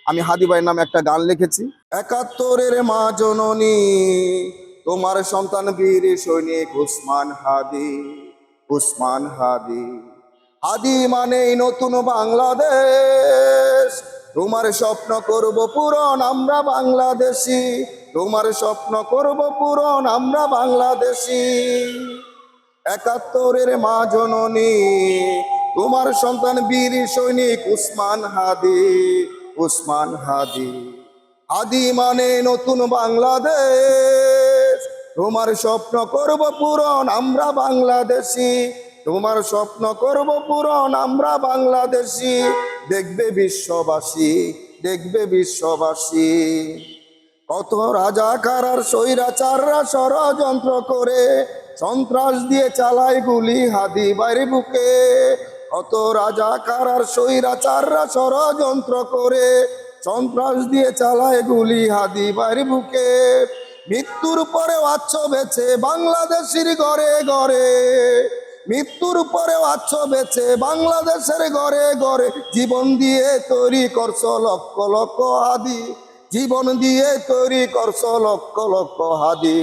আমি হাদি ভাইয়ের নামে একটা গান লিখেছি। ৭১-এর মা জননী, তোমার সন্তান বীর সৈনিক উসমান হাদি। উসমান হাদি, হাদি মানেই নতুন বাংলাদেশ। তোমার স্বপ্ন করব পূরণ, আমরা বাংলাদেশি। তোমার স্বপ্ন করব পূরণ, আমরা বাংলাদেশি। ৭১-এর মা জননী, তোমার সন্তান বীর সৈনিক উসমান হাদি। উসমান হাদি, হাদি মানে নতুন বাংলাদেশ। তোমার স্বপ্ন করব পূরণ, আমরা বাংলাদেশি। তোমার স্বপ্ন করব পূরণ, আমরা বাংলাদেশি। দেখবে বিশ্ববাসী, দেখবে বিশ্ববাসী, কত রাজাকার আর স্বৈরাচাররা ষড়যন্ত্র করে সন্ত্রাস দিয়ে চালায় গুলি হাদি ভাইয়ের বুকে। কত রাজাকার আর স্বৈরাচাররা ষড়যন্ত্র করে সন্ত্রাস দিয়ে চালায় গুলি হাদি ভাইয়ের বুকে। মৃত্যুর পরেও আছো বেঁচে বাংলাদেশের ঘরে ঘরে। মৃত্যুর পরেও আছো বেঁচে বাংলাদেশের ঘরে ঘরে। জীবন দিয়ে তৈরি করছো লক্ষ লক্ষ হাদি। জীবন দিয়ে তৈরি করছো লক্ষ লক্ষ হাদি।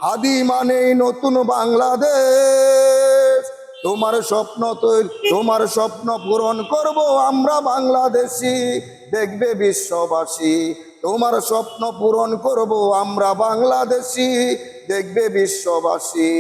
হাদি মানেই নতুন বাংলাদেশ। তোমার স্বপ্ন তৈরি, তোমার স্বপ্ন পূরণ করব, আমরা বাংলাদেশি। দেখবে বিশ্ববাসী, তোমার স্বপ্ন পূরণ করব, আমরা বাংলাদেশি। দেখবে বিশ্ববাসী।